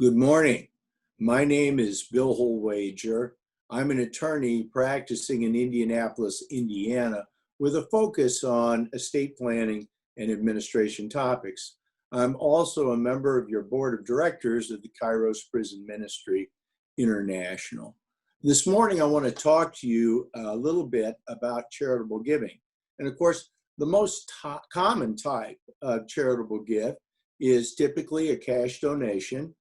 Good morning. My name is Bill Holwager. I'm an attorney practicing in Indianapolis, Indiana, with a focus on estate planning and administration topics. I'm also a member of your board of directors of the Kairos Prison Ministry International. This morning, I want to talk to you a little bit about charitable giving. And of course, the most common type of charitable gift is typically a cash donation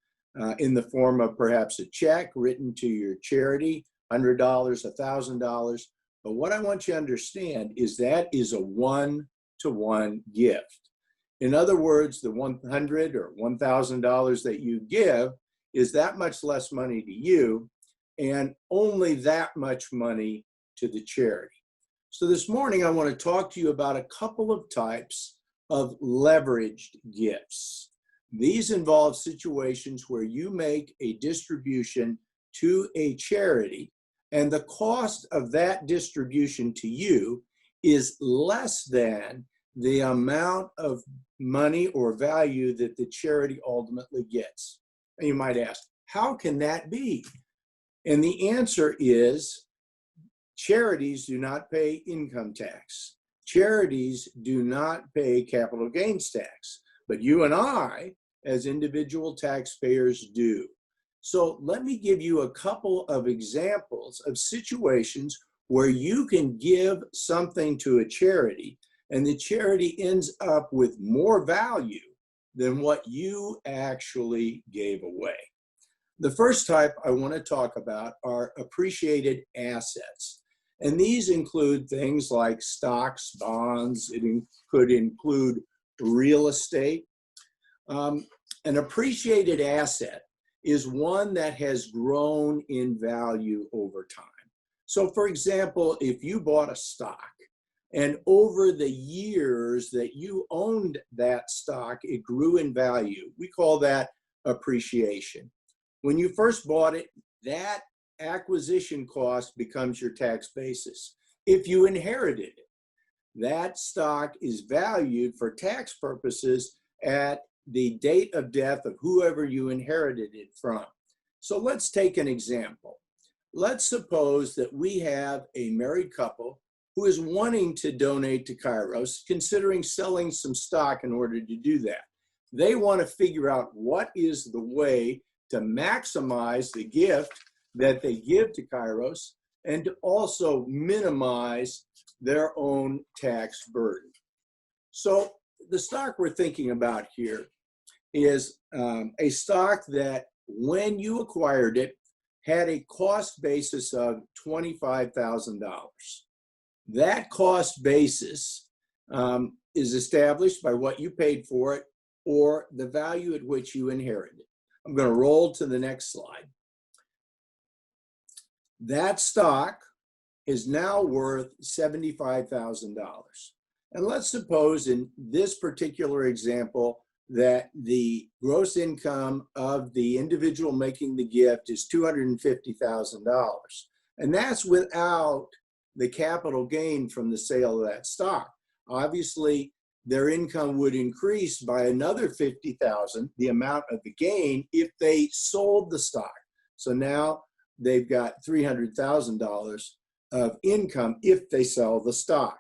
in the form of perhaps a check written to your charity, $100, $1,000. But what I want you to understand is that is a one-to-one gift. In other words, the $100 or $1,000 that you give is that much less money to you and only that much money to the charity. So this morning, I want to talk to you about a couple of types of leveraged gifts. These involve situations where you make a distribution to a charity, and the cost of that distribution to you is less than the amount of money or value that the charity ultimately gets. And you might ask, how can that be? And the answer is charities do not pay income tax. Charities do not pay capital gains tax, but you and I, as individual taxpayers, do. So let me give you a couple of examples of situations where you can give something to a charity and the charity ends up with more value than what you actually gave away. The first type I want to talk about are appreciated assets. And these include things like stocks, bonds. It could include real estate. An appreciated asset is one that has grown in value over time. So for example, if you bought a stock and over the years that you owned that stock, it grew in value, we call that appreciation. When you first bought it, that acquisition cost becomes your tax basis. If you inherited it, that stock is valued for tax purposes at the date of death of whoever you inherited it from. So let's take an example. Let's suppose that we have a married couple who is wanting to donate to Kairos, considering selling some stock in order to do that. They want to figure out what is the way to maximize the gift that they give to Kairos and to also minimize their own tax burden. So the stock we're thinking about here is a stock that when you acquired it had a cost basis of $25,000. That cost basis is established by what you paid for it or the value at which you inherited it. I'm going to roll to the next slide. That stock is now worth $75,000. And let's suppose in this particular example that the gross income of the individual making the gift is $250,000. And that's without the capital gain from the sale of that stock. Obviously, their income would increase by another $50,000, the amount of the gain, if they sold the stock. So now they've got $300,000 of income if they sell the stock.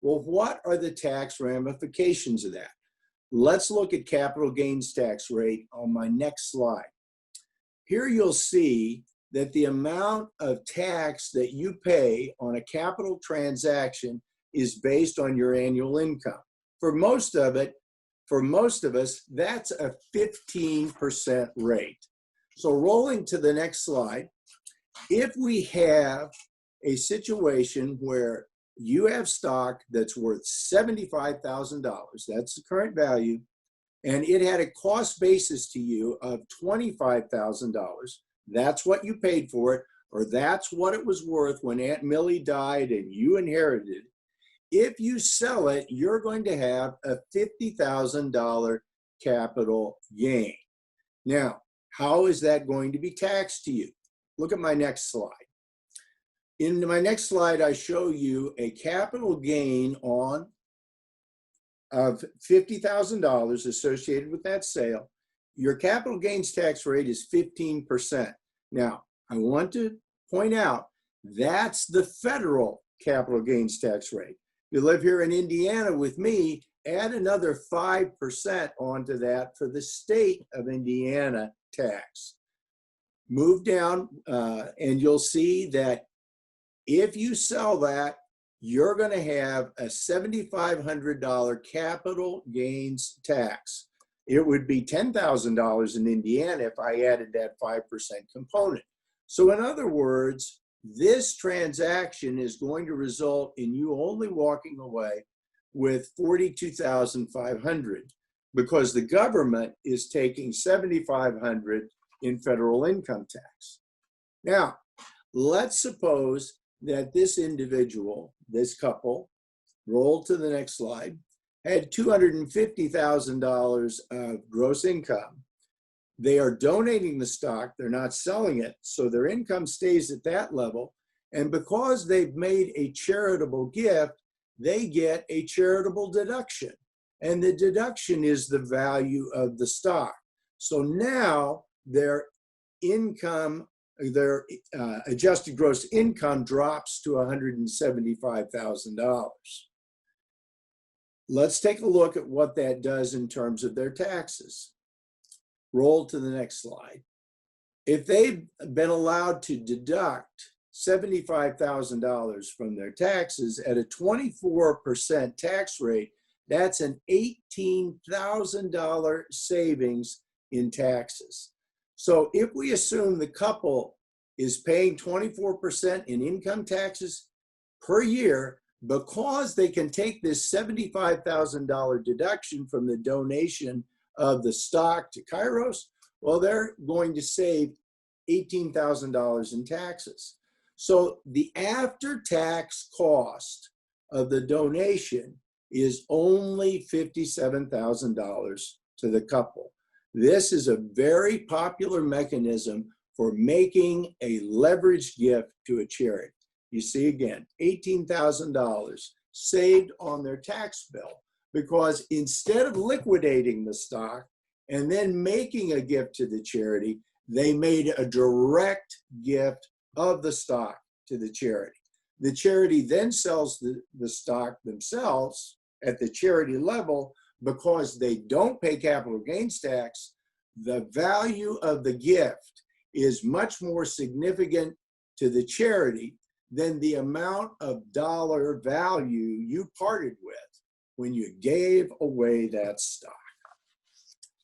Well, what are the tax ramifications of that? Let's look at capital gains tax rate on my next slide. Here you'll see that the amount of tax that you pay on a capital transaction is based on your annual income. For most of us, that's a 15% rate. So rolling to the next slide, if we have a situation where you have stock that's worth $75,000, that's the current value, and it had a cost basis to you of $25,000, that's what you paid for it, or that's what it was worth when Aunt Millie died and you inherited it. If you sell it, you're going to have a $50,000 capital gain. Now, how is that going to be taxed to you? Look at my next slide. In my next slide, I show you a capital gain of $50,000 associated with that sale. your capital gains tax rate is 15%. Now, I want to point out that's the federal capital gains tax rate. You live here in Indiana with me, add another 5% onto that for the state of Indiana tax. Move down and you'll see that if you sell that, you're going to have a $7,500 capital gains tax. It would be $10,000 in Indiana if I added that 5% component. So in other words, this transaction is going to result in you only walking away with $42,500 because the government is taking $7,500 in federal income tax. Now, let's suppose that this individual, this couple, roll to the next slide, had $250,000 of gross income. They are donating the stock, they're not selling it, so their income stays at that level. And because they've made a charitable gift, they get a charitable deduction. And the deduction is the value of the stock. So now their income, their adjusted gross income drops to $175,000. Let's take a look at what that does in terms of their taxes. Roll to the next slide. If they've been allowed to deduct $75,000 from their taxes at a 24% tax rate, that's an $18,000 savings in taxes. So if we assume the couple is paying 24% in income taxes per year, because they can take this $75,000 deduction from the donation of the stock to Kairos, well, they're going to save $18,000 in taxes. So the after-tax cost of the donation is only $57,000 to the couple. This is a very popular mechanism for making a leveraged gift to a charity. You see again, $18,000 saved on their tax bill because instead of liquidating the stock and then making a gift to the charity, they made a direct gift of the stock to the charity. The charity then sells the stock themselves at the charity level because they don't pay capital gains tax. The value of the gift is much more significant to the charity than the amount of dollar value you parted with when you gave away that stock.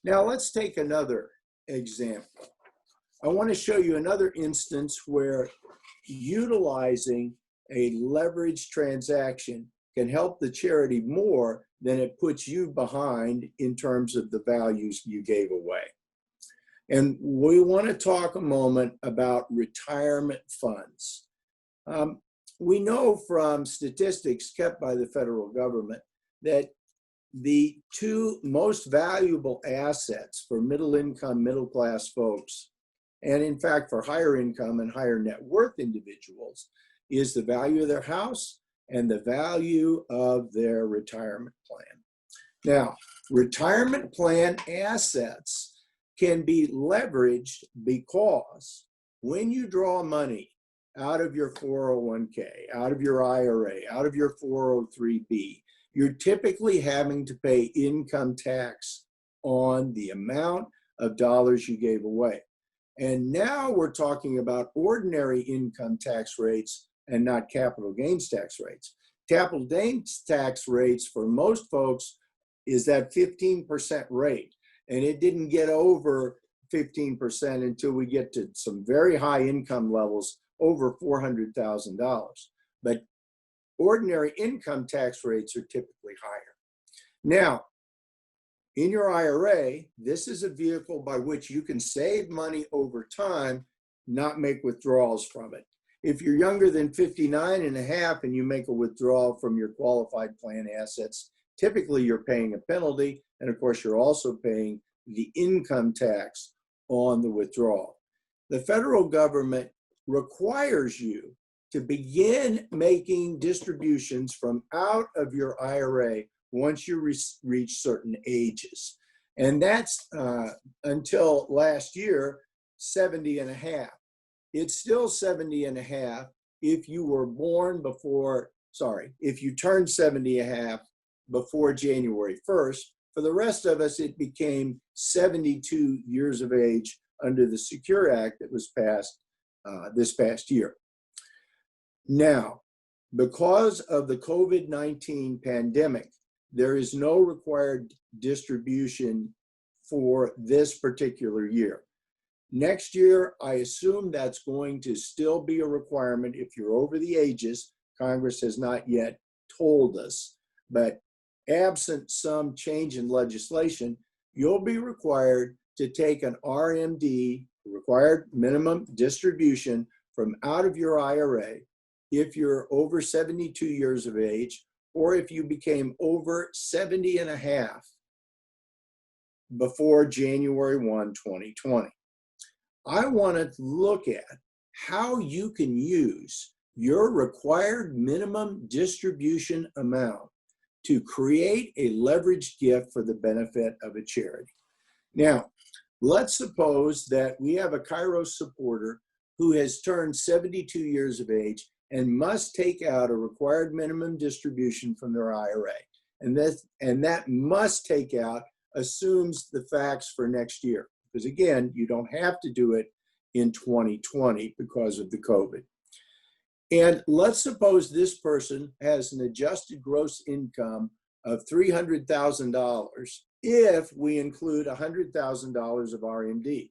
Now let's take another example. I want to show you another instance where utilizing a leveraged transaction can help the charity more than it puts you behind in terms of the values you gave away. And we want to talk a moment about retirement funds. We know from statistics kept by the federal government that the two most valuable assets for middle income, middle class folks, and in fact for higher income and higher net worth individuals, is the value of their house and the value of their retirement plan. Now, retirement plan assets can be leveraged because when you draw money out of your 401k, out of your IRA, out of your 403b, you're typically having to pay income tax on the amount of dollars you gave away. And now we're talking about ordinary income tax rates and not capital gains tax rates. Capital gains tax rates for most folks is that 15% rate. And it didn't get over 15% until we get to some very high income levels, over $400,000. But ordinary income tax rates are typically higher. Now, in your IRA, this is a vehicle by which you can save money over time, not make withdrawals from it. If you're younger than 59 and a half and you make a withdrawal from your qualified plan assets, typically you're paying a penalty, and of course you're also paying the income tax on the withdrawal. The federal government requires you to begin making distributions from out of your IRA once you reach certain ages. And that's until last year, 70 and a half. It's still 70 and a half if you were born before, if you turned 70 and a half before January 1st. For the rest of us, it became 72 years of age under the Secure Act that was passed this past year. Now, because of the COVID-19 pandemic, there is no required distribution for this particular year. Next year, I assume that's going to still be a requirement if you're over the ages. Congress has not yet told us, but absent some change in legislation, you'll be required to take an RMD, required minimum distribution, from out of your IRA if you're over 72 years of age, or if you became over 70 and a half before January 1, 2020. I want to look at how you can use your required minimum distribution amount to create a leveraged gift for the benefit of a charity. Now, let's suppose that we have a Kairos supporter who has turned 72 years of age and must take out a required minimum distribution from their IRA. And that must take out assumes the facts for next year. Because again, you don't have to do it in 2020 because of the COVID. And let's suppose this person has an adjusted gross income of $300,000 if we include $100,000 of RMD.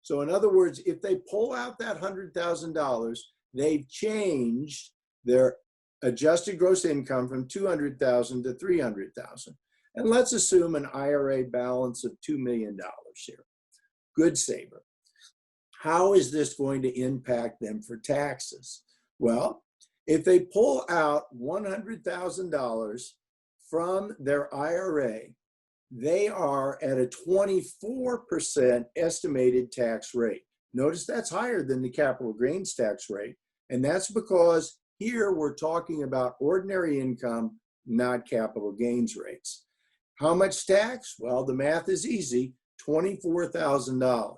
So in other words, if they pull out that $100,000, they've changed their adjusted gross income from $200,000 to $300,000. And let's assume an IRA balance of $2 million here. Good saver. How is this going to impact them for taxes? Well, if they pull out $100,000 from their IRA, they are at a 24% estimated tax rate. Notice that's higher than the capital gains tax rate. And that's because here we're talking about ordinary income, not capital gains rates. How much tax? Well, the math is easy, $24,000.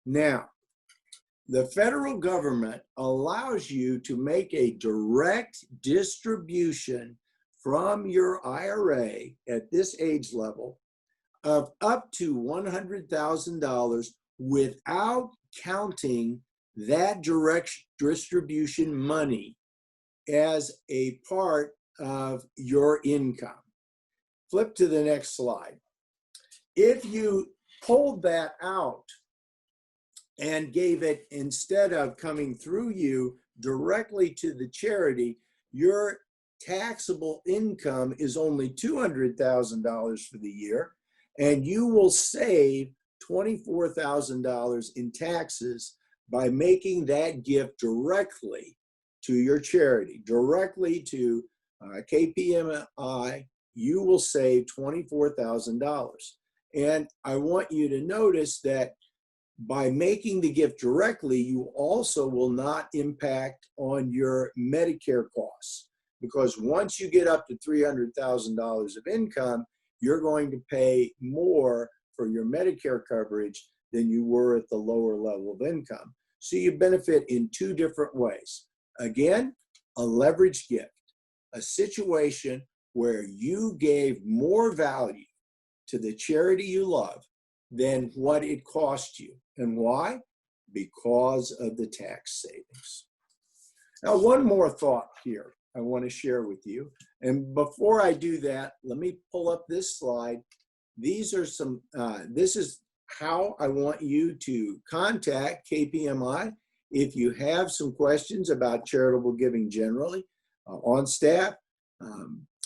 Now, the federal government allows you to make a direct distribution from your IRA at this age level of up to $100,000 without counting that direct distribution money as a part of your income. Flip to the next slide. If you pulled that out and gave it, instead of coming through you directly to the charity, your taxable income is only $200,000 for the year, and you will save $24,000 in taxes by making that gift directly to your charity, directly to KPMI. You will save $24,000. And I want you to notice that by making the gift directly, you also will not impact on your Medicare costs, because once you get up to $300,000 of income, you're going to pay more for your Medicare coverage than you were at the lower level of income. So you benefit in two different ways. Again, a leveraged gift, a situation where you gave more value to the charity you love than what it cost you. And why? Because of the tax savings. Now, one more thought here I want to share with you. And before I do that, let me pull up this slide. These are some, this is how I want you to contact KPMI if you have some questions about charitable giving generally. On staff,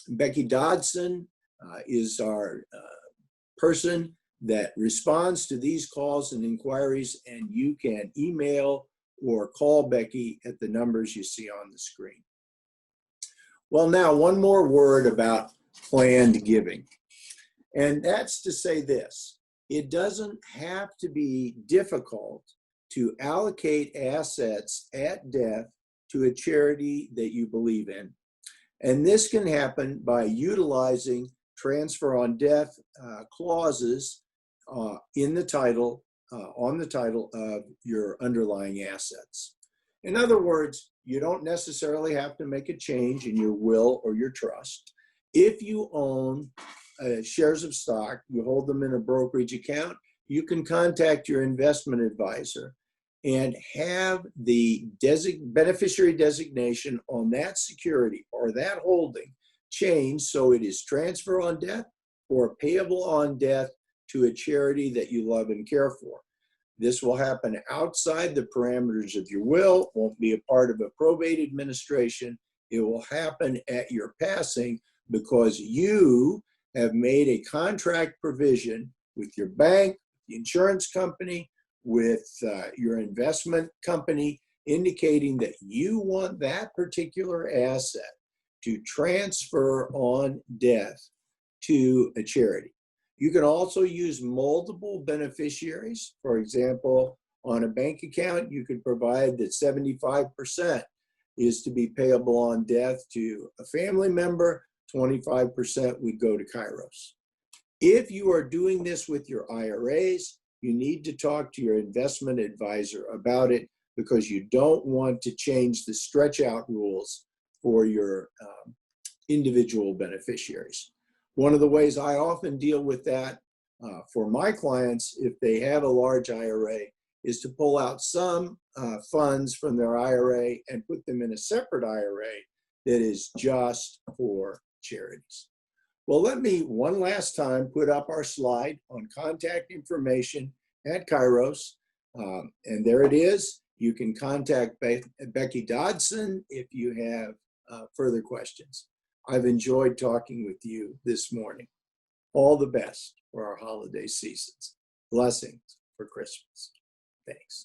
Becky Dodson is our person that responds to these calls and inquiries, and you can email or call Becky at the numbers you see on the screen. Well, now one more word about planned giving, and that's to say this: it doesn't have to be difficult to allocate assets at death to a charity that you believe in. And this can happen by utilizing transfer on death clauses in the title, on the title of your underlying assets. In other words, you don't necessarily have to make a change in your will or your trust. If you own shares of stock, you hold them in a brokerage account, you can contact your investment advisor and have the beneficiary designation on that security or that holding changed so it is transfer on death or payable on death to a charity that you love and care for. This will happen outside the parameters of your will, won't be a part of a probate administration. It will happen at your passing because you have made a contract provision with your bank, the insurance company, with your investment company, indicating that you want that particular asset to transfer on death to a charity. You can also use multiple beneficiaries. For example, on a bank account, you could provide that 75% is to be payable on death to a family member, 25% would go to Kairos. If you are doing this with your IRAs, you need to talk to your investment advisor about it because you don't want to change the stretch out rules for your individual beneficiaries. One of the ways I often deal with that for my clients, if they have a large IRA, is to pull out some funds from their IRA and put them in a separate IRA that is just for charities. Well, let me one last time put up our slide on contact information at Kairos. And there it is. You can contact Becky Dodson if you have further questions. I've enjoyed talking with you this morning. All the best for our holiday seasons. Blessings for Christmas. Thanks.